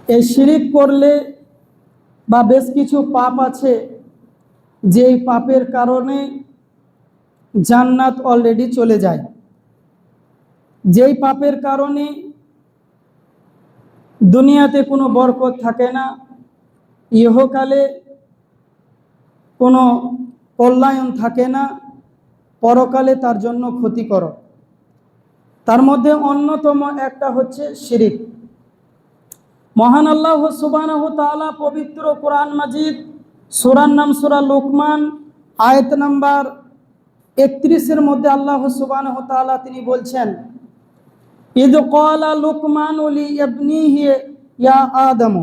এই শিরিক করলে বা বেশ কিছু পাপ আছে যেই পাপের কারণে জান্নাত অলরেডি চলে যায়, যেই পাপের কারণে দুনিয়াতে কোনো বরকত থাকে না, ইহকালে কোনো কল্যাণ থাকে না, পরকালে তার জন্য ক্ষতিকর। তার মধ্যে অন্যতম একটা হচ্ছে শিরিক। মহান আল্লাহ সুবহানাহু ওয়া তাআলা পবিত্র কোরআন মাজিদ সূরার নাম সূরা লুকমান আয়াত নাম্বার 31-এর মধ্যে আল্লাহ সুবহানাহু ওয়া তাআলা তিনি বলছেন, ইদ ক্বালা লুকমানু লিইবনিহি ইয়া আদম।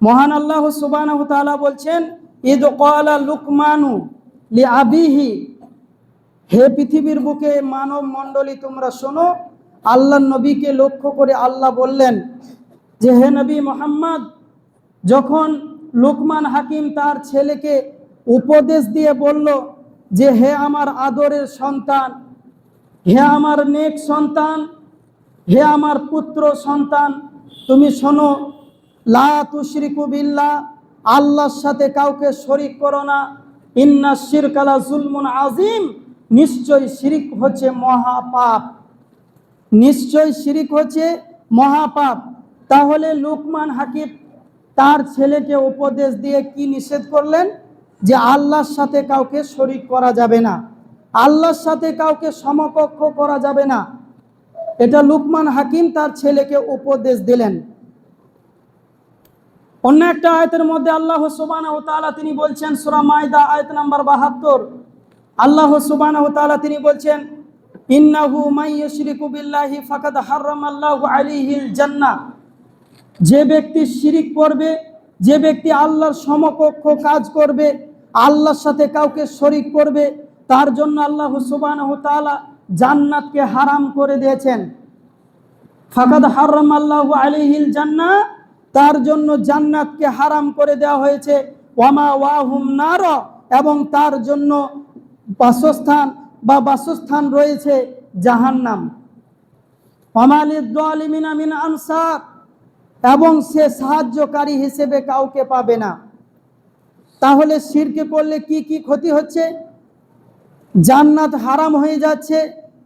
মহান আল্লাহ সুবহানাহু ওয়া তাআলা বলছেন, ইদ ক্বালা লুকমানু লিআবিহি, হে পৃথিবীর বুকে মানব মণ্ডলী তোমরা শোনো, আল্লাহর নবীকে লক্ষ্য করে আল্লাহ বললেন যে হে নবী মুহাম্মদ, যখন লুকমান হাকিম তার ছেলেকে উপদেশ দিয়ে বলল যে হে আমার আদরের সন্তান, হে আমার নেক সন্তান, হে আমার পুত্র সন্তান, তুমি শোনো, লা তুশরিকু বিল্লাহ, আল্লাহর সাথে কাউকে শরীক করো না, ইন্না শিরকা লা যুলমুন আযীম, নিশ্চয় শিরিক হচ্ছে মহাপাপ, নিশ্চয় শিরিক হচ্ছে মহাপাপ। তাহলে লুকমান হাকিম তার ছেলেকে উপদেশ দিয়ে কি নিষেধ করলেন? যে আল্লাহর সাথে কাউকে শরীক করা যাবে না, আল্লাহর সাথে কাউকে সমকক্ষ করা যাবে না। এটা লুকমান হাকিম তার ছেলেকে উপদেশ দিলেন। অন্য একটা আয়াতের মধ্যে আল্লাহ সুবহানাহু ওয়া তাআলা তিনি বলছেন, সূরা মাইদা আয়াত নাম্বার 72, আল্লাহ সুবহানাহু ওয়া তাআলা তিনি বলছেন, ইন্নাহু মান ইউশরিকু বিল্লাহি ফাকাদ হারামাল্লাহু আলাইহিল জান্নাহ, যে ব্যক্তি শিরিক করবে, যে ব্যক্তি আল্লাহর সমকক্ষ কাজ করবে, আল্লাহর সাথে কাউকে শরীক করবে, তার জন্য আল্লাহ সুবহানাহু ওয়া তাআলা জান্নাতকে হারাম করে দিয়েছেন। ফাকাদ হারামাল্লাহু আলাইহিল জান্নাহ, তার জন্য জান্নাতকে হারাম করে দেওয়া হয়েছে। ওয়ামা ওয়াহুম নার, এবং তার জন্য বাসস্থান রয়েছে জাহান্নাম। ওয়ামা লিয-যালিমিনা মিন আনসার, এবং সে সাহায্যকারী হিসেবে কাউকে পাবে না। তাহলে শিরকে করলে কি কি ক্ষতি হচ্ছে? জান্নাত হারাম হয়ে যাচ্ছে,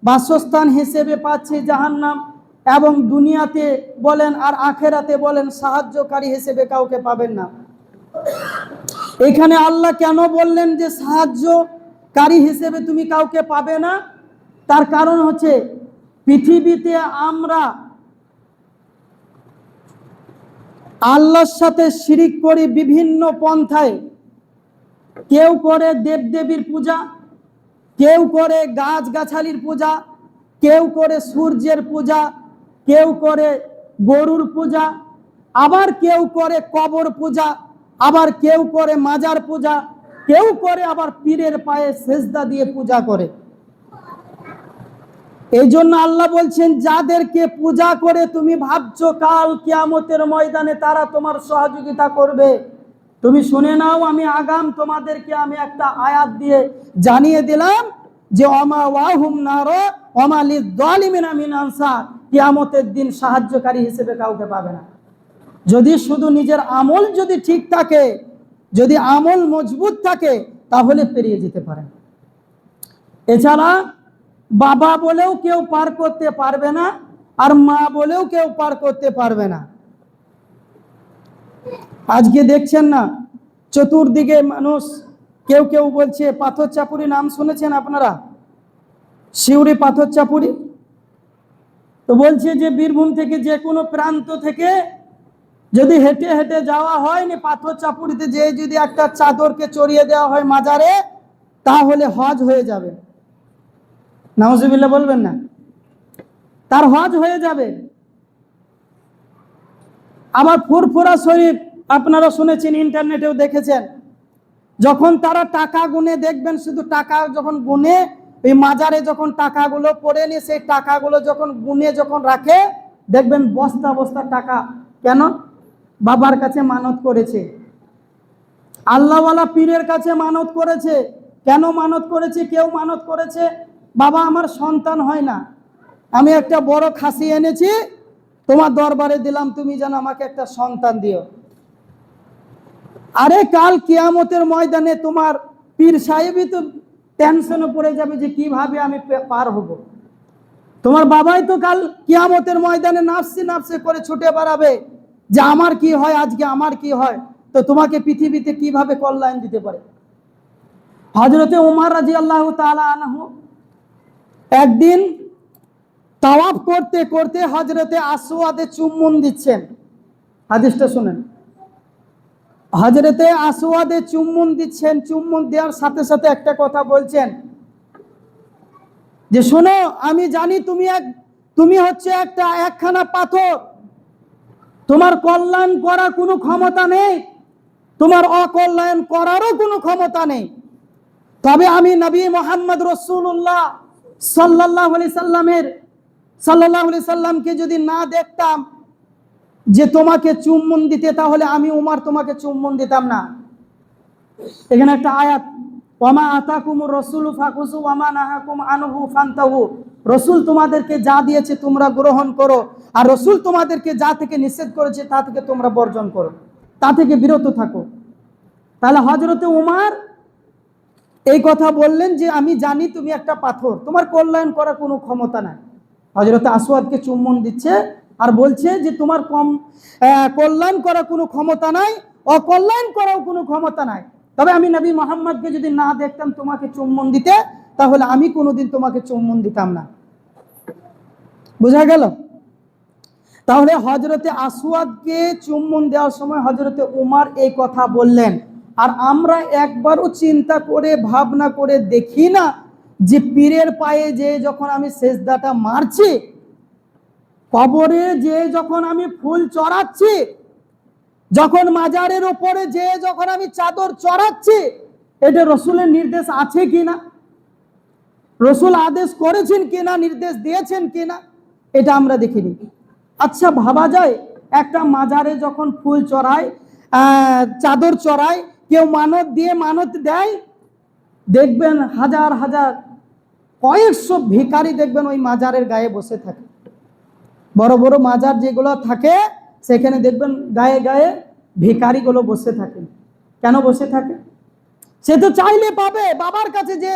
বাসস্থান হিসেবে পাচ্ছে জাহান্নাম, এবং দুনিয়াতে বলেন আর আখেরাতে বলেন সাহায্যকারী হিসেবে কাউকে পাবেন না। এখানে আল্লাহ কেন বললেন যে সাহায্যকারী হিসেবে তুমি কাউকে পাবে না? তার কারণ হচ্ছে পৃথিবীতে আমরা আল্লাহর সাথে শিরিক করি বিভিন্ন পন্থায়। কেউ করে দেবদেবীর পূজা, কেউ করে গাছগাছালির পূজা, কেউ করে সূর্যের পূজা, কেউ করে গরুর পূজা, আবার কেউ করে কবর পূজা, আবার কেউ করে মাজার পূজা, কেউ করে আবার পীরের পায়ে সেজদা দিয়ে পূজা করে। এই জন্য আল্লাহ বলছেন, যাদেরকে পূজা করে তুমি ভাবছো কাল কিয়ামতের ময়দানে তারা তোমার সহযোগিতা করবে, তুমি শুনে নাও, আমি আগাম তোমাদেরকে আমি একটা আয়াত দিয়ে জানিয়ে দিলাম যে ওমা ওয়াহুম নার ওমা লিয-যালিমিনা মিন আনসার, কিয়ামতের দিন সাহায্যকারী হিসেবে কাউকে পাবে না। যদি শুধু নিজের আমল যদি ঠিক থাকে, যদি আমল মজবুত থাকে, তাহলে পেরিয়ে যেতে পারেন। এছাড়া বাবা বলেও কেউ পার করতে পারবে না, আর মা বলেও কেউ পার করতে পারবে না। আজকে দেখছেন না চতুর্দিকে মানুষ, কেউ কেউ বলছে পাথর চাপুরি, নাম শুনেছেন আপনারা? শিউরি পাথর চাপুরি। তো বলছে যে বীরভূম থেকে যে কোনো প্রান্ত থেকে যদি হেঁটে হেঁটে যাওয়া হয় না, পাথর চাপুরিতে যে যদি একটা চাদরকে চড়িয়ে দেওয়া হয় মাজারে, তাহলে হজ হয়ে যাবে। নাউজুবিল্লাহ বলবেন না? তার হজ হয়ে যাবে। আবার ফুরফুরা শরীফ আপনারা শুনেছেন, ইন্টারনেটেও দেখেছেন, যখন তারা টাকা গুনে দেখবেন, শুধু টাকা যখন গুনে এই মাজারে যখন টাকাগুলো পড়ে নিয়ে সেই টাকাগুলো যখন গুনে যখন রাখে, দেখবেন বস্তা বস্তা টাকা। কেন? বাবার কাছে মানত করেছে, আল্লাহওয়ালা পীরের কাছে মানত করেছে। কেন মানত করেছে? কেউ মানত করেছে, বাবা আমার সন্তান হয় না, আমি একটা বড় খাসি এনেছি, তোমার দরবারে দিলাম, তুমি যেন আমাকে একটা সন্তান দিও। আরে কাল কিয়ামতের ময়দানে তোমার পীর সাহেবই তো টেনশনে পড়ে যাবে যে কিভাবে আমি পার হব। তোমার বাবাই তো কাল কিয়ামতের ময়দানে নাফসি নাফসি করে ছুটে বেড়াবে যে আমার কি হয়, আজকে আমার কি হয়। তো তোমাকে পৃথিবীতে কিভাবে কল্যাণ দিতে পারে। হযরতে উমর রাদিয়াল্লাহু তাআলা আনহু একদিন তাওয়াফ করতে করতে হযরতে আসওয়াদে চুম্বন দিচ্ছেন। হাদিসটা শুনেন। হযরতে আসওয়াদে চুম্বন দিচ্ছেন, চুম্বন দেওয়ার সাথে সাথে একটা কথা বলছেন যে শোনো, আমি জানি তুমি হচ্ছে একখানা পাথর, তোমার কল্যাণ করার কোনো ক্ষমতা নেই, তোমার অকল্যাণ করারও কোনো ক্ষমতা নেই। তবে আমি নবী মুহাম্মদ রাসূলুল্লাহ সাল্লাল্লাহু আলাইহি সাল্লামকে যদি না দেখতাম যে তোমাকে চুম্বন দিতে, তাহলে আমি উমর তোমাকে চুম্বন দিতাম না। এখানে একটা আয়াত, ওয়ামা আতাকুমুর রাসূলু ফাকুযু ওয়ামা নাহাকুম আনহু ফান্তাহু। রাসূল তোমাদেরকে যা দিয়েছে তোমরা গ্রহণ করো, আর রাসূল তোমাদেরকে যা থেকে নিষেধ করেছে তা থেকে তোমরা বর্জন করো, তা থেকে বিরত থাকো। তাহলে হযরতে উমর এই কথা বললেন যে আমি জানি তুমি একটা পাথর, তোমার কল্যাণ করার কোনো ক্ষমতা নাই। হযরতে আসওয়াদকে চুম্বন দিচ্ছে আর বলছে যে তোমার কল্যাণ করার কোনো ক্ষমতা নাই, অকল্যাণ করাও কোনো ক্ষমতা নাই। তবে আমি নবী মুহাম্মদকে যদি না দেখতাম তোমাকে চুম্বন দিতে, তাহলে আমি কোনোদিন তোমাকে চুম্বন দিতাম না। বোঝা গেল? তাহলে হযরতে আসওয়াদকে চুম্বন দেওয়ার সময় হযরতে উমর এই কথা বললেন। আর আমরা একবারও চিন্তা করে ভাবনা করে দেখি না যে পীরের পায়ে যে যখন আমি সেজদাটা মারছি, কবরে যে যখন আমি ফুল চড়াচ্ছি, যখন মাজারের উপরে যে যখন আমি চাদর চড়াচ্ছি, এটা রাসূলের নির্দেশ আছে কিনা, রাসূল আদেশ করেছেন কিনা, নির্দেশ দিয়েছেন কিনা, এটা আমরা দেখিনি। আচ্ছা ভাবা যায়, একটা মাজারে যখন ফুল চড়ায়, চাদর চড়ায়, কেউ মানত দিয়ে মানত দেয়, দেখবেন হাজার হাজার কয়েকশো ভিখারি দেখবেন ওই মাজারের গায়ে বসে থাকে। বড় বড় মাজার যেগুলো থাকে সেখানে দেখবেন গায়ে গায়ে ভিখারিগুলো বসে থাকে। কেন বসে থাকে? সে তো চাইলে পাবে। বাবার কাছে যে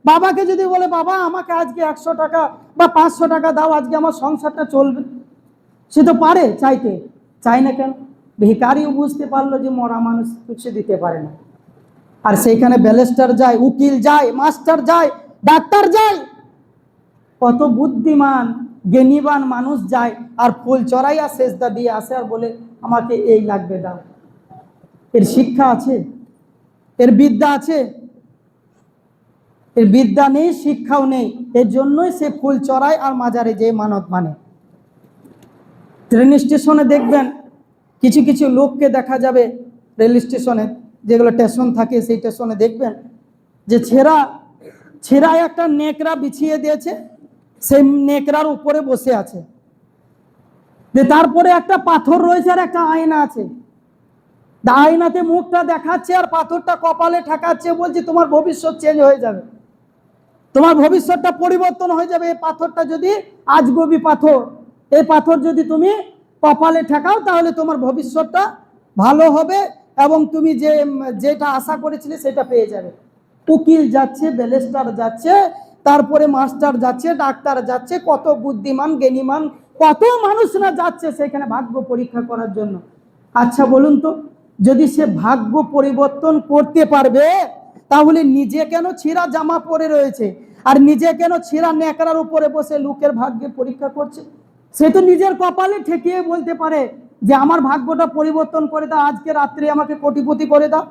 বাবাকে যদি বলে বাবা আমাকে আজকে 100 টাকা বা 500 টাকা দাও, আজকে আমার সংসারটা চলবে, সে তো পারে চাইতে। চাই না কেন? ভিখারিও বুঝতে পারলো যে মরা মানুষ কিছু দিতে পারে না। আর সেইখানে ব্যারিস্টার যায়, উকিল যায়, মাস্টার যায়, ডাক্তার যায়, কত বুদ্ধিমান জ্ঞানীবান মানুষ যায় আর ফুল চড়াইয়া সেজদা দিয়ে আসে আর বলে আমাকে এই লাগবে দাও। এর শিক্ষা আছে? এর বিদ্যা আছে? এর বিদ্যা নেই, শিক্ষাও নেই। এর জন্যই সে ফুল চড়ায় আর মাজারে যে মানত মানে। ট্রেন স্টেশনে দেখবেন কিছু কিছু লোককে দেখা যাবে, রেল স্টেশনে যেগুলো স্টেশন থাকে সেই স্টেশনে দেখবেন যে ছেঁড়া একটা নেকড়া বিছিয়ে দিয়েছে, সেই নেকড়ার উপরে বসে আছে, যে তারপরে একটা পাথর রয়েছে আর একটা আয়না আছে, আয়নাতে মুখটা দেখাচ্ছে আর পাথরটা কপালে ঠেকাচ্ছে, বলছে তোমার ভবিষ্যৎ চেঞ্জ হয়ে যাবে, তোমার ভবিষ্যৎটা পরিবর্তন হয়ে যাবে। এই পাথরটা যদি আজগবি পাথর, এই পাথর যদি তুমি কপালে ঠেকাও তাহলে তোমার ভবিষ্যৎটা ভালো হবে এবং তুমি যেটা আশা করেছিলে সেটা পেয়ে যাবে। উকিল যাচ্ছে, ব্যারিস্টার যাচ্ছে, তারপরে মাস্টার যাচ্ছে, ডাক্তার যাচ্ছে, কত বুদ্ধিমান জ্ঞানীমান কত মানুষরা যাচ্ছে সেখানে ভাগ্য পরীক্ষা করার জন্য। আচ্ছা বলুন তো, যদি সে ভাগ্য পরিবর্তন করতে পারবে, তাহলে নিজে কেন ছিঁড়া জামা পরে রয়েছে আর নিজে কেন ছিঁড়া নেকড়ার উপরে বসে লোকের ভাগ্যের পরীক্ষা করছে? সে তো নিজের কপালে ঠেকিয়ে বলতে পারে যে আমার ভাগ্যটা পরিবর্তন করে দাও, আজকে রাত্রে আমাকে কোটিপতি করে দাও।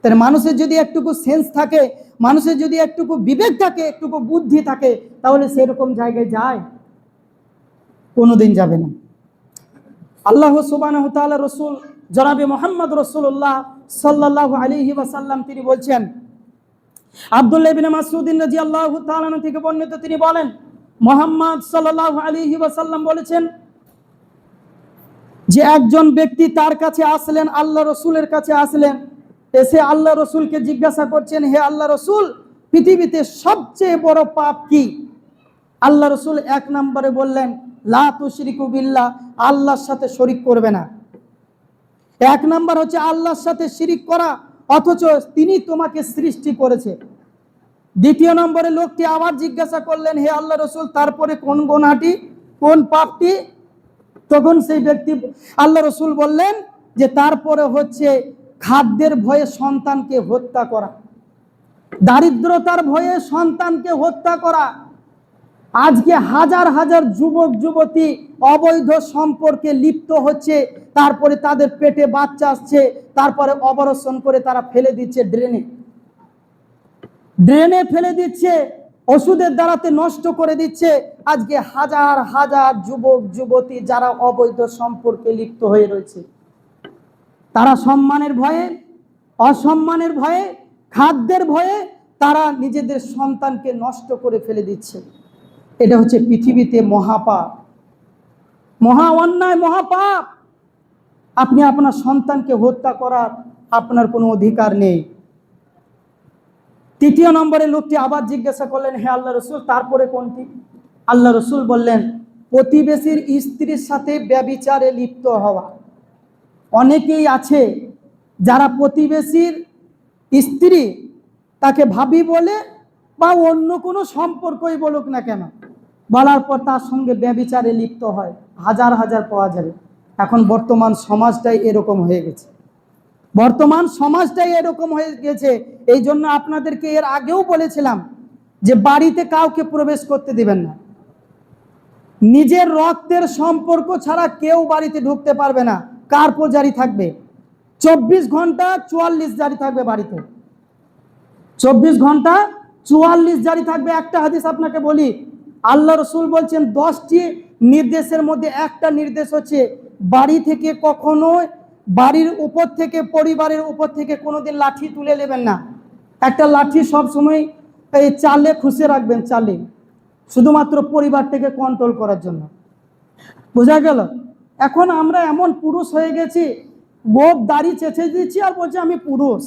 তাহলে মানুষের যদি একটুকু সেন্স থাকে, মানুষের যদি একটুকু বিবেক থাকে, একটুকু বুদ্ধি থাকে, তাহলে সেরকম জায়গায় যায়? কোনোদিন যাবে না। আল্লাহ সুবহানাহু ওয়া তাআলা রাসূল জনাবে মুহাম্মদ রাসূলুল্লাহ সাল্লাল্লাহু আলাইহি ওয়াসাল্লাম তিনি বলছেন, আব্দুল্লাহ ইবনে মাসউদ রাদিয়াল্লাহু তাআলা থেকে বর্ণিত, তিনি বলেন মুহাম্মদ সাল্লাল্লাহু আলাইহি ওয়াসাল্লাম বলেছেন যে একজন ব্যক্তি তার কাছে আসলেন, আল্লাহ রসুলের কাছে আসলেন, এসে আল্লাহ রসুলকে জিজ্ঞাসা করছেন, হে আল্লাহ রসুল, পৃথিবীতে সবচেয়ে বড় পাপ কি? আল্লাহ রসুল 1 নম্বরে বললেন লা তুশরিকু বিল্লাহ, আল্লাহর সাথে শরিক করবে না। এক নাম্বার হচ্ছে আল্লাহর সাথে শিরিক করা, অথচ তিনি তোমাকে সৃষ্টি করেছে। দ্বিতীয় নম্বরে লোকটি আবার জিজ্ঞাসা করলেন, হে আল্লাহ রসুল, তারপরে কোন গুনাহটি, কোন পাপটি? তখন সেই ব্যক্তি, আল্লাহ রসুল বললেন যে তারপরে হচ্ছে খাদ্যের ভয়ে সন্তানকে হত্যা করা, দারিদ্রতার ভয়ে সন্তানকে হত্যা করা। আজকে হাজার হাজার যুবক যুবতী অবৈধ সম্পর্কে লিপ্ত হচ্ছে, তারপরে তাদের পেটে বাচ্চা আসছে, তারপরে অপারেশন করে তারা ফেলে দিচ্ছে ড্রেনে ফেলে দিচ্ছে, ওষুধের দ্বারাতে নষ্ট করে দিচ্ছে। আজকে হাজার হাজার যুবক যুবতী যারা অবৈধ সম্পর্কে লিপ্ত হয়ে রয়েছে, তারা সম্মানের ভয়ে, অসম্মানের ভয়ে, খাদ্যের ভয়ে তারা নিজেদের সন্তানকে নষ্ট করে ফেলে দিচ্ছে। এটা হচ্ছে পৃথিবীতে মহাপাপ, মহা অন্যায়, মহাপাপ। আপনি আপনার সন্তানকে হত্যা করার আপনার কোনো অধিকার নেই। তৃতীয় নম্বরে লোকটি আবার জিজ্ঞাসা করলেন, হে আল্লাহ রসুল, তারপরে কোনটি? আল্লাহ রসুল বললেন, প্রতিবেশীর স্ত্রীর সাথে ব্যভিচারে লিপ্ত হওয়া। অনেকেই আছে যারা প্রতিবেশীর স্ত্রী, তাকে ভাবি বলে বা অন্য কোনো সম্পর্কই বলুক না কেন, বলার পর তার সঙ্গে ব্যভিচারে লিপ্ত হয়, হাজার হাজার পাওয়া যাবে। এখন বর্তমান সমাজটাই এরকম হয়ে গেছে, বর্তমান সমাজটাই এরকম হয়ে গেছে। এই জন্য আপনাদেরকে এর আগেও বলেছিলাম যে বাড়িতে কাউকে প্রবেশ করতে দিবেন না। নিজের রক্তের সম্পর্ক ছাড়া কেউ বাড়িতে ঢুকতে পারবে না। কার্পো জারি থাকবে, 24 ঘন্টা 44 জারি থাকবে বাড়িতে, 24 ঘন্টা 44 জারি থাকবে। একটা হাদিস আপনাকে বলি, আল্লাহ রসুল বলছেন 10টি নির্দেশের মধ্যে একটা নির্দেশ হচ্ছে বাড়ি থেকে কখনো, বাড়ির উপর থেকে, পরিবারের উপর থেকে কোনোদিন লাঠি তুলে নেবেন না। একটা লাঠি সবসময় এই চালে খুশে রাখবেন, চালে, শুধুমাত্র পরিবারটাকে কন্ট্রোল করার জন্য। বোঝা গেল? এখন আমরা এমন পুরুষ হয়ে গেছি, গোপ দাড়ি চেঁচে দিচ্ছি আর বলছে আমি পুরুষ,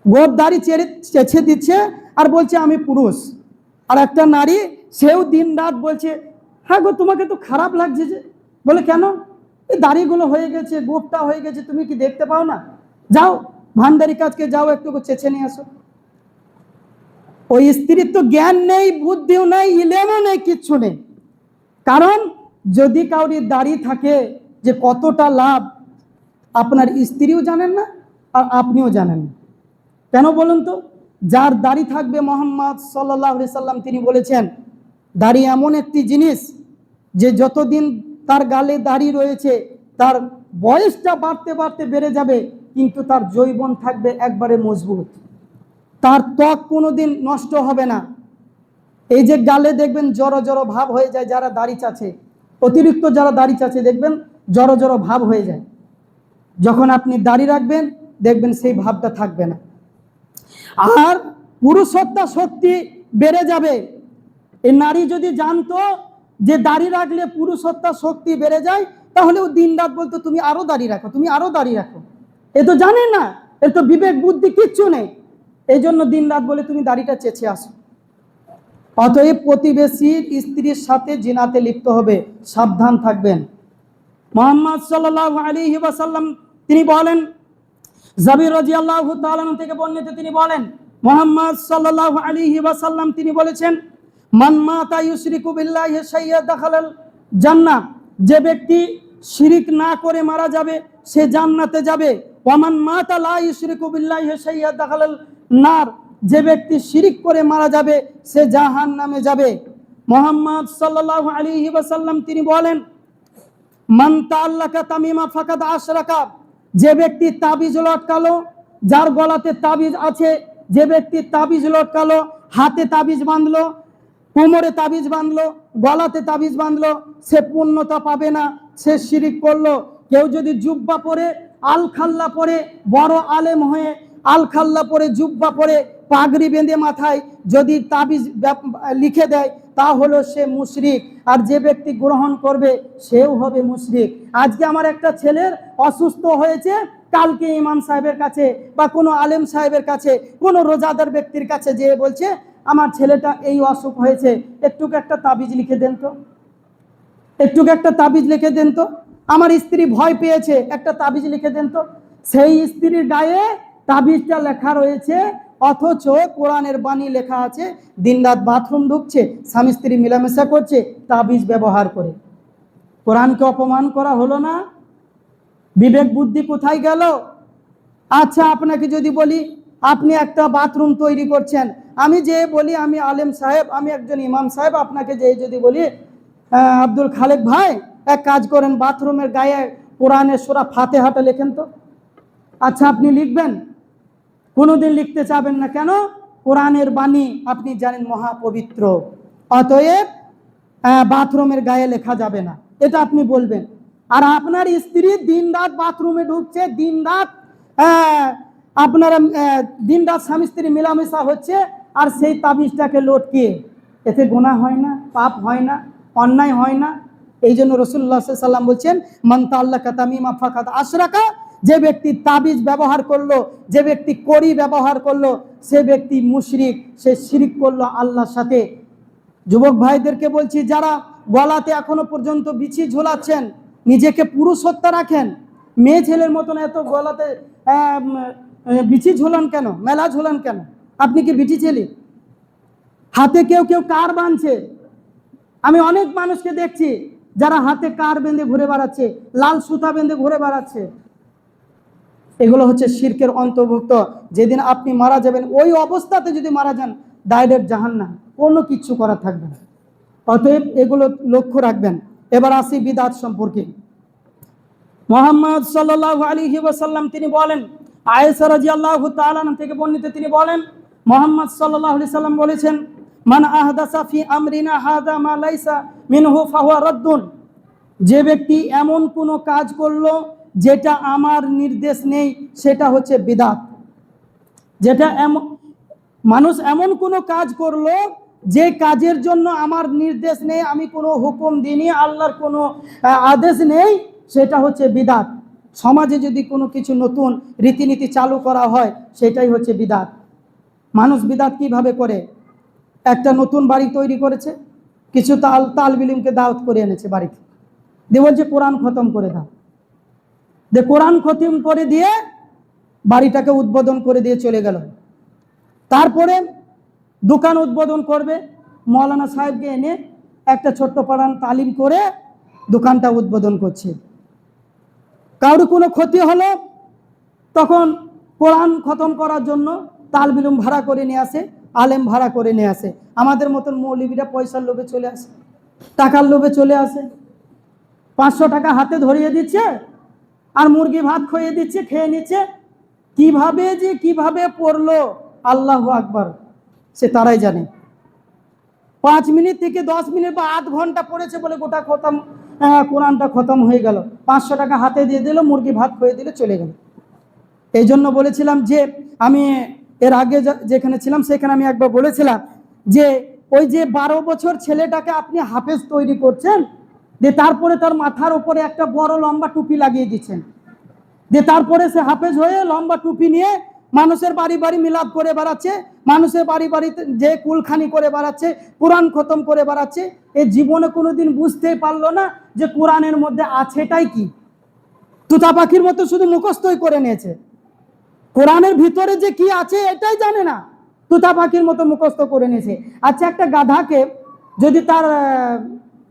গোপ দাড়ি চেঁচে দিচ্ছে আর বলছে আমি পুরুষ। আর একটা নারী, সেও দিন রাত বলছে, হ্যাঁ গো তোমাকে তো খারাপ লাগছে যে। বলে কেন? এই দাড়িগুলো হয়ে গেছে, গোপটা হয়ে গেছে, তুমি কি দেখতে পাও না? যাও ভান্ডারি কাজকে যাও, একটু চেঁচে নিয়ে আসো। ওই স্ত্রীর তো জ্ঞান নেই, বুদ্ধিও নেই, ইলেমও নেই, কিচ্ছু নেই। কারণ যদি কাউরির দাড়ি থাকে যে কতটা লাভ, আপনার স্ত্রীও জানেন না আর আপনিও জানেন না। কেন বলুন তো? যার দাড়ি থাকবে, মুহাম্মদ সাল্লাল্লাহু আলাইহি সাল্লাম তিনি বলেছেন, দাড়ি এমন একটি জিনিস যে যতদিন তার গালে দাড়ি রয়েছে তার বয়সটা বাড়তে বাড়তে বেড়ে যাবে, কিন্তু তার যৌবন থাকবে একবারে মজবুত, তার ত্বক কোনোদিন নষ্ট হবে না। এই যে গালে দেখবেন জড়ো জড়ো ভাব হয়ে যায়, যারা দাড়ি চাচ্ছে, অতিরিক্ত যারা দাড়ি চাচ্ছে দেখবেন জড়ো জড়ো ভাব হয়ে যায়। যখন আপনি দাড়ি রাখবেন দেখবেন সেই ভাবটা থাকবে না, আর পুরুষত্বা শক্তি বেড়ে যাবে। এই নারী যদি জানতো যে দাড়ি রাখলে পুরুষত্বা শক্তি বেড়ে যায়, তাহলে ও দিন রাত বলতো তুমি আরো দাড়ি রাখো, তুমি আরো দাড়ি রাখো। এ তো জানে না, এর তো বিবেক বুদ্ধি কিচ্ছু নেই, এই জন্য দিন রাত বলে তুমি দাড়িটা চেঁচে আসো। অতএব প্রতিবেশীর স্ত্রীর সাথে জিনাতে লিপ্ত হবে, সাবধান থাকবেন। মুহাম্মদ সাল্লাল্লাহু আলাইহি ওয়াসাল্লাম তিনি বলেন, জাবির রাদিয়াল্লাহু তাআলা আনহু থেকে বর্ণিত, তিনি বলেন, মুহাম্মদ সাল্লাল্লাহু আলাইহি ওয়াসাল্লাম তিনি বলেছেন, মান মাতা ইউশরিকু বিল্লাহি শাইআ দাখালাল জান্নাহ, যে ব্যক্তি শিরিক না করে মারা যাবে সে জান্নাতে যাবে। ওয়া মান মাতা লা ইউশরিকু বিল্লাহি শাইআ দাখালাল নার, যে ব্যক্তি শিরিক করে মারা যাবে সে জাহান্নামে যাবে। মুহাম্মদ সাল্লাল্লাহু আলাইহি ওয়াসাল্লাম তিনি বলেন, মান তাআল্লাকা তামিমা ফাকাদ আশরাকা, যে ব্যক্তি তাবিজ লটকালো, যার গলাতে তাবিজ আছে, যে ব্যক্তি তাবিজ লটকালো, হাতে তাবিজ বাঁধলো, কোমরে তাবিজ বাঁধলো, গলাতে তাবিজ বাঁধলো, সে পূর্ণতা পাবে না, সে শিরিক করলো। কেউ যদি জুব্বা পরে, আল খাল্লা পরে, বড় আলেম হয়ে আল খাল্লা পরে, জুব্বা পরে, পাগড়ি বেঁধে মাথায় যদি তাবিজ লিখে দেয়, তা হলো সে মুশরিক। আর যে ব্যক্তি গ্রহণ করবে সেও হবে মুশরিক। আজকে আমার একটা ছেলের অসুস্থ হয়েছে, কালকে ইমাম সাহেবের কাছে বা কোনো আলেম সাহেবের কাছে, কোনো রোজাদার ব্যক্তির কাছে যেয়ে বলছে, আমার ছেলেটা এই অসুখ হয়েছে, একটু একটা তাবিজ লিখে দেন তো। একটু একটা তাবিজ লিখে দেন তো, আমার স্ত্রী ভয় পেয়েছে, একটা তাবিজ লিখে দেন তো। সেই স্ত্রীর গায়ে তাবিজটা লেখা রয়েছে, অথচ কোরআনের বাণী লেখা আছে, দিনরাত বাথরুম ঢুকছে, স্বামী স্ত্রী মেলামেশা করছে তাবিজ ব্যবহার করে। কোরআনকে অপমান করা হলো না? বিবেক বুদ্ধি কোথায় গেল? আচ্ছা, আপনাকে যদি বলি আপনি একটা বাথরুম তৈরি করছেন, আমি যে বলি আমি আলেম সাহেব, আমি একজন ইমাম সাহেব, আপনাকে যে যদি বলি আব্দুল খালেক ভাই এক কাজ করেন, বাথরুমের গায়ে কোরআনের সূরা ফাতিহাটা লেখেন তো। আচ্ছা, আপনি লিখবেন? কোনোদিন লিখতে চাবেন না। কেন? কোরআনের বাণী আপনি জানেন মহাপবিত্র, অতএব বাথরুমের গায়ে লেখা যাবে না, এটা আপনি বলবেন। আর আপনার স্ত্রী দিন রাত বাথরুমে ঢুকছে, দিন রাত আপনারা দিন রাত স্বামী স্ত্রী মেলামেশা হচ্ছে, আর সেই তাবিজটাকে লটকিয়ে, এতে গুনাহ হয় না? পাপ হয় না? অন্যায় হয় না? এই জন্য রাসূলুল্লাহ সাল্লাল্লাহু আলাইহি ওয়াসাল্লাম বলছেন, মান তাআল্লাকা তামিমা ফাকাদ আশরাকা, যে ব্যক্তি তাবিজ ব্যবহার করলো, যে ব্যক্তি কড়ি ব্যবহার করলো, সে ব্যক্তি মুশরিক, সে শিরিক করলো আল্লাহর সাথে। যুবক ভাইদেরকে বলছি, যারা গলাতে এখনো পর্যন্ত বিছি ঝোলাচ্ছেন, নিজেকে পুরুষত্ব রাখেন, মেয়ে ছেলের মতন এত গলাতে বিছি ঝোলান কেন, মেলা ঝোলান কেন? আপনি কি বিটি ছেলে? হাতে কেউ কেউ কার বাঁধছে, আমি অনেক মানুষকে দেখছি যারা হাতে কার বেঁধে ঘুরে বেড়াচ্ছে, লাল সুতা বেঁধে ঘুরে বেড়াচ্ছে। এগুলো হচ্ছে শিরকের অন্তর্ভুক্ত। যেদিন আপনি মারা যাবেন, ওই অবস্থাতে যদি মারা যান, ডাইরেক্ট জাহান্নাম, কোনো কিচ্ছু করা থাকবে না। অতএব এগুলো লক্ষ্য রাখবেন। এবার আসি বিদআত সম্পর্কে। মুহাম্মদ সাল্লাল্লাহু আলাইহি ওয়াসাল্লাম তিনি বলেন, আয়েশা রাদিয়াল্লাহু তাআলা থেকে বর্ণিত, তিনি বলেন, মুহাম্মদ সাল্লাল্লাহু আলাইহি সাল্লাম বলেছেন, মান আহদাসা ফি আমরিনা হাযা মা লাইসা মিনহু ফাহুয়া রাদ্দুন, যে ব্যক্তি এমন কোনো কাজ করলো যেটা আমার নির্দেশ নেই, সেটা হচ্ছে বিদআত। যেটা মানুষ এমন কোনো কাজ করলো যে কাজের জন্য আমার নির্দেশ নেই, আমি কোনো হুকুম দিইনি, আল্লাহর কোনো আদেশ নেই, সেটা হচ্ছে বিদআত। সমাজে যদি কোনো কিছু নতুন রীতিনীতি চালু করা হয়, সেটাই হচ্ছে বিদআত। মানুষ বিদআত কিভাবে করে? একটা নতুন বাড়ি তৈরি করেছে, কিছু তালবিলিমকে দাওয়াত করে এনেছে বাড়িতে, দিয়ে বলছে কোরআন খতম করে দাও। কোরআন খতম করে দিয়ে বাড়িটাকে উদ্বোধন করে দিয়ে চলে গেল। তারপরে দোকান উদ্বোধন করবে, মৌলানা সাহেবকে এনে একটা ছোট্ট পাড়ান তালিম করে দোকানটা উদ্বোধন করছে। কারোর কোনো ক্ষতি হলো, তখন কোরআন খতম করার জন্য তালবিলুম ভাড়া করে নিয়ে আসে, আলেম ভাড়া করে নিয়ে আসে। আমাদের মতন মৌলবীরা পয়সার লোভে চলে আসে, টাকার লোভে চলে আসে, 500 টাকা হাতে ধরিয়ে দিচ্ছে আর মুরগি ভাত খেয়ে দিচ্ছে, খেয়ে নিচ্ছে। কিভাবে পড়লো, আল্লাহু আকবার, সে তারাই জানে। 5 মিনিট থেকে 10 মিনিট বা আধ ঘন্টা পড়েছে বলে গোটা খতম, কোরআনটা খতম হয়ে গেল। 500 টাকা হাতে দিয়ে দিল, মুরগি ভাত খেয়ে দিলে, চলে গেল। এই জন্য বলেছিলাম যে, আমি এর আগে যেখানে ছিলাম সেখানে আমি একবার বলেছিলাম যে, ওই যে 12 বছর ছেলেটাকে আপনি হাফেজ তৈরি করছেন, দিয়ে তারপরে তার মাথার উপরে একটা বড় লম্বা টুপি লাগিয়ে দিচ্ছেন, দিয়ে তারপরে সে হাফেজ হয়ে লম্বা টুপি নিয়ে মানুষের বাড়ি বাড়ি মিলাদ করে বেড়াচ্ছে, মানুষের বাড়ি বাড়িতে যে কুলখানি করে বেড়াচ্ছে, কোরআন খতম করে বেড়াচ্ছে। এই জীবনে কোনোদিন বুঝতেই পারলো না যে কোরআনের মধ্যে আছেটাই কি। তুতা পাখির মতো শুধু মুখস্থই করে নিয়েছে, কোরআনের ভিতরে যে কি আছে এটাই জানে না, তুতা পাখির মতো মুখস্থ করে নিয়েছে। আচ্ছা, একটা গাধাকে যদি তার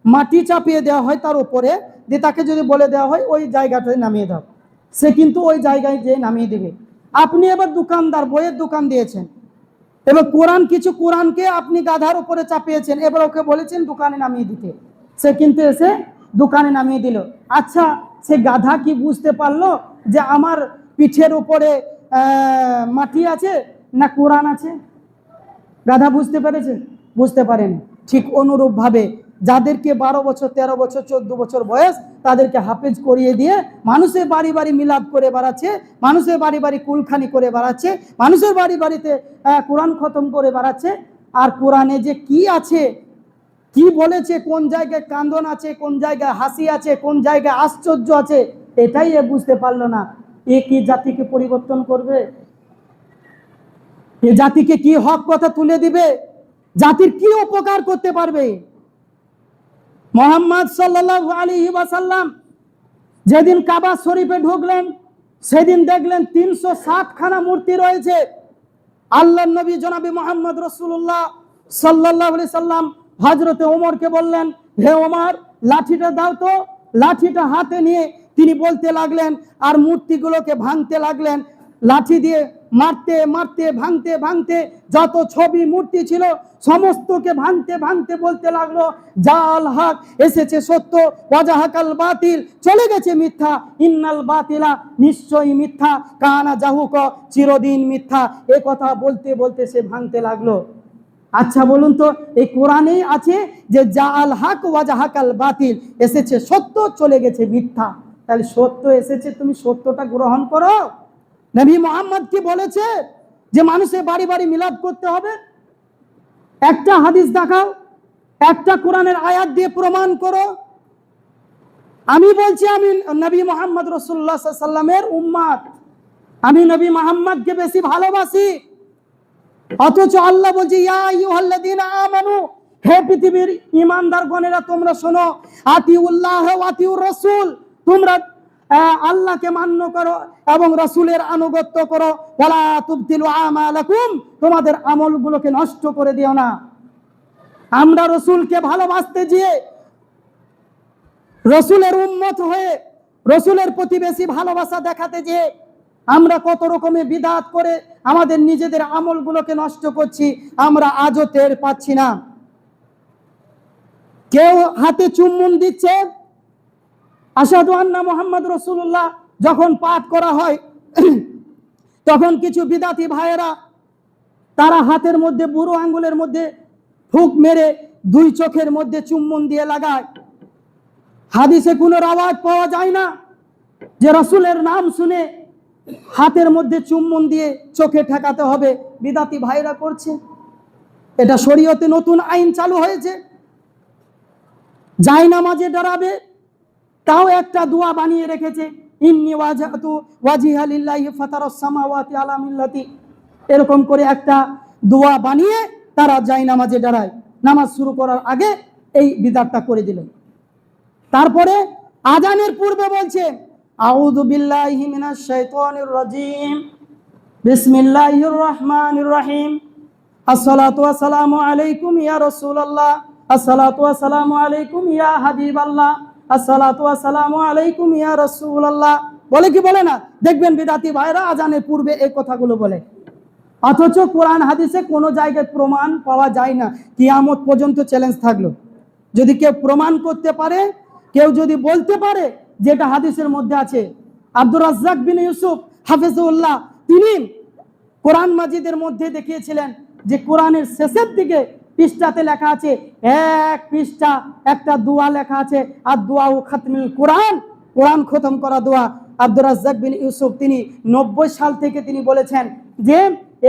মাটি চাপিয়ে দেওয়া হয় তার উপরে, দিয়ে তাকে যদি বলে দেওয়া হয় ওই জায়গাটায় নামিয়ে দাও, সে কিন্তু ওই জায়গায় যেয়ে নামিয়ে দেবে। আপনি এবার দোকানদার, বইয়ের দোকান দিয়েছেন, এবার কোরআনকে আপনি গাধার উপরে চাপিয়েছেন, এবার ওকে বলেছেন দোকানে নামিয়ে দিতে, সে কিন্তু এসে দোকানে নামিয়ে দিল। আচ্ছা, সে গাধা কি বুঝতে পারলো যে আমার পিঠের উপরে মাটি আছে না কোরআন আছে? গাধা বুঝতে পেরেছে? বুঝতে পারেনি। ঠিক অনুরূপ ভাবে যাদেরকে 12 বছর, 13 বছর, 14 বছর বয়স, তাদেরকে হাফেজ করিয়ে দিয়ে মানুষের বাড়ি বাড়ি মিলাদ করে বেড়াচ্ছে, মানুষের বাড়ি বাড়ি কুলখানি করে বেড়াচ্ছে, মানুষের বাড়ি বাড়িতে কোরআন খতম করে বেড়াচ্ছে। আর কোরআনে যে কি আছে, কি বলেছে, কোন জায়গায় কান্দন আছে, কোন জায়গায় হাসি আছে, কোন জায়গায় আশ্চর্য আছে, এটাই এ বুঝতে পারলো না। এ কি জাতিকে পরিবর্তন করবে? এ জাতিকে কি হক কথা তুলে দিবে? জাতির কি উপকার করতে পারবে? মোহাম্মদ সাল্লাল্লাহু আলাইহি ওয়াসাল্লাম যেদিন কাবা শরীফে ঢুকলেন, সেদিন দেখলেন 360খানা মূর্তি রয়েছে। আল্লাহর নবী জনাবে মোহাম্মদ রাসূলুল্লাহ সাল্লাল্লাহু আলাইহি সাল্লাম হযরতে ওমরকে বললেন, হে ওমর, লাঠিটা দাও তো। লাঠিটা হাতে নিয়ে তিনি বলতে লাগলেন আর মূর্তিগুলোকে ভাঙতে লাগলেন। লাঠি দিয়ে মারতে মারতে ভাঙতে ভাঙতে যত ছবি মূর্তি ছিল সমস্তকে ভাঙতে ভাঙতে বলতে লাগলো, জাল হক, এসেছে সত্য, ওয়াজাহাকাল বাতিল, চলে গেছে মিথ্যা, ইন্নাল বাতিলা, নিশ্চয়ই মিথ্যা, কানা জাহুক, চিরদিন মিথ্যা। এ কথা বলতে বলতে সে ভাঙতে লাগলো। আচ্ছা বলুন তো, এই কোরআনেই আছে যে জাল হক ওয়াজাহাকাল বাতিল, এসেছে সত্য, চলে গেছে মিথ্যা। তাহলে সত্য এসেছে, তুমি সত্যটা গ্রহণ করো। নবী মুহাম্মদ কি বলেছে যে মানুষের বাড়ি বাড়ি মিলাদ করতে হবে? একটা হাদিস দেখাও, একটা কোরআনের আয়াত দিয়ে প্রমাণ করো। আমি বলছি আমি নবী মুহাম্মদ রাসূলুল্লাহ সাল্লাল্লাহু আলাইহি ওয়াসাল্লামের উম্মত, আমি নবী মুহাম্মদকে বেশি ভালোবাসি। অথচ আল্লাহ বলছে, ইয়া আইয়ুহাল্লাযীনা আমানু, হে পৃথিবীর ঈমানদারগণেরা তোমরা শোনো, আতিউল্লাহ ওয়া আতিউর রাসূল, তোমরা আল্লাহকে মান্য করো এবং রাসূলের আনুগত্য করো। ওয়ালা তুবতিলু আমালাকুম, তোমাদের আমলগুলোকে নষ্ট করে দিও না। আমরা রাসূলকে ভালোবাসতে গিয়ে, রাসূলের উম্মত হয়ে রাসূলের প্রতি বেশি ভালোবাসা দেখাতে গিয়ে আমরা কত রকমের বিদআত করে আমাদের নিজেদের আমলগুলোকে নষ্ট করছি, আমরা আজও টের পাচ্ছি না। কেউ হাতে চুম্বন দিচ্ছে, আশহাদু আন্না মুহাম্মদ রাসূলুল্লাহ যখন পাঠ করা হয় তখন কিছু বিদআতি ভাইয়েরা তারা হাতের মধ্যে বুড়ো আঙ্গুলের মধ্যে ফুঁক মেরে দুই চোখের মধ্যে চুম্বন দিয়ে লাগায়। হাদিসে কোনো আওয়াজ পাওয়া যায় না যে রাসূলের নাম শুনে হাতের মধ্যে চুম্বন দিয়ে চোখে ঠেকাতে হবে। বিদআতি ভাইরা করছে, এটা শরীয়তে নতুন আইন চালু হয়েছে। জায়নামাজে দাঁড়াবে, তাও একটা দোয়া বানিয়ে রেখেছে, ইন্নী ওয়াজহাতু ওয়াজহিয়া লিল্লাহি ফাতারাস সামাওয়াতি আলা মিল্লাতি, এরকম করে একটা দোয়া বানিয়ে তারা জায়নামাজে দাঁড়ায়। নামাজ শুরু করার আগে এই বিদআতটা করে দিল। তারপরে আজানের পূর্বে বলছে, আউযু বিল্লাহি মিনাশ শাইতানির রাজিম, বিসমিল্লাহির রহমানির রহিম, আসসালাতু ওয়াসসালামু আলাইকুম ইয়া রাসূলুল্লাহ, আসসালাতু ওয়াসসালামু আলাইকুম ইয়া হাবিবাল্লাহ, আসসালাতু ওয়াসসালামু আলাইকুম ইয়া রাসূলুল্লাহ। বলে কি বলে না? দেখবেন বিদআতি ভাইরা আজানের পূর্বে এই কথাগুলো বলে। অথচ কোরআন হাদিসে কোনো জায়গায় প্রমাণ পাওয়া যায় না। কিয়ামত পর্যন্ত চ্যালেঞ্জ থাকলো, যদি কেউ প্রমাণ করতে পারে, কেউ যদি বলতে পারে যেটা হাদিসের মধ্যে আছে। আব্দুর রাজ্জাক বিন ইউসুফ হাফিজুল্লাহ তিনি কোরআন মাজিদের মধ্যে দেখিয়েছিলেন যে কোরআনের শেষের দিকে পৃষ্ঠাতে লেখা আছে, এক পৃষ্ঠা একটা দোয়া লেখা আছে, আর দোয়া ও খাতমুল কোরআন, কোরআন খতম করা দোয়া। আব্দুর রাজ্জাক বিন ইউসুফ তিনি 90 সাল থেকে তিনি বলেছেন যে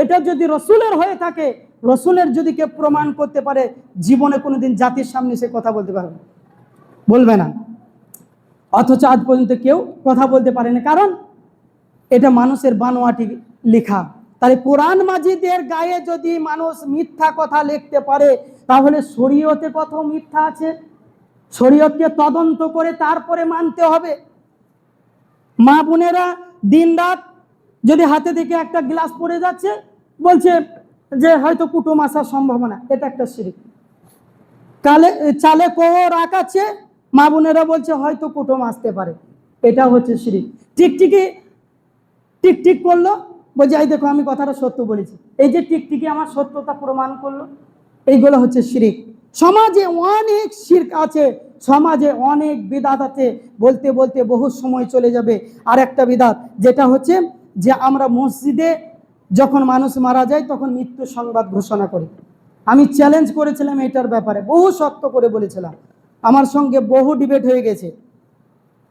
এটা যদি রসুলের হয়ে থাকে, রসুলের যদি কেউ প্রমাণ করতে পারে, জীবনে কোনোদিন জাতির সামনে সে কথা বলতে পারবে, বলবে না। অথচ আজ পর্যন্ত কেউ কথা বলতে পারেনি, কারণ এটা মানুষের বানোয়াটি লেখা। তাই কোরআন মাজিদের গায়ে যদি মানুষ মিথ্যা কথা লিখতে পারে, তাহলে শরীয়তে কত মিথ্যা আছে, শরীয়তকে তদন্ত করে তারপরে মানতে হবে। মা বোনেরা দিন রাত যদি হাতে থেকে একটা গ্লাস পড়ে যাচ্ছে, বলছে যে হয়তো কুটুম আসার সম্ভাবনা, এটা একটা শিরক। চালে কোহর রাখাচ্ছে, মা বোনেরা বলছে হয়তো কুটুম আসতে পারে, এটা হচ্ছে শিরক। টিকটিকি টিকটিক করলো, বলছে এই দেখো আমি কথাটা সত্য বলেছি, এই যে টিকটিকি আমার সত্যতা প্রমাণ করলো, এইগুলো হচ্ছে শিরক। সমাজে অনেক শিরক আছে, সমাজে অনেক বিদআত আছে, বলতে বলতে বহু সময় চলে যাবে। আর একটা বিদআত যেটা হচ্ছে যে আমরা মসজিদে যখন মানুষ মারা যায় তখন মৃত্যু সংবাদ ঘোষণা করি। আমি চ্যালেঞ্জ করেছিলাম এটার ব্যাপারে, বহু শক্ত করে বলেছিলাম, আমার সঙ্গে বহু ডিবেট হয়ে গেছে,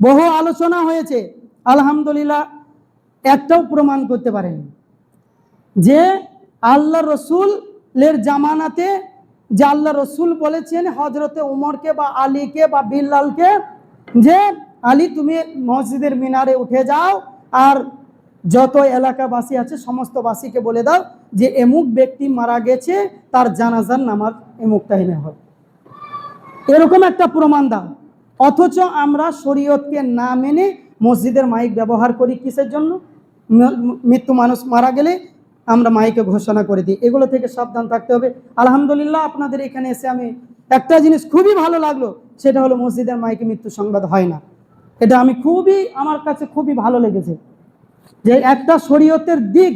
বহু আলোচনা হয়েছে, আলহামদুলিল্লাহ একটাও প্রমাণ করতে পারেনি যে আল্লাহ রসুলের জামানাতে যে আল্লাহ রসুল বলেছেন হজরতে উমরকে বা আলীকে বা বিল্লালকে যে আলী তুমি মসজিদের মিনারে উঠে যাও আর যত এলাকাবাসী আছে সমস্ত বাসীকে বলে দাও যে এমুক ব্যক্তি মারা গেছে, তার জানাজার নামাজ এমুক টাইমে হবে। এরকম একটা প্রমাণ দাও। অথচ আমরা শরীয়তকে না মেনে মসজিদের মাইক ব্যবহার করি কিসের জন্য? মৃত্যু মানুষ মারা গেলে আমরা মাইকে ঘোষণা করে দিই। এগুলো থেকে সাবধান থাকতে হবে। আলহামদুলিল্লাহ, আপনাদের এখানে এসে আমি একটা জিনিস খুবই ভালো লাগলো, সেটা হলো মসজিদের মাইকে মৃত্যু সংবাদ হয় না। এটা আমার কাছে খুবই ভালো লেগেছে, যে একটা শরীয়তের দিক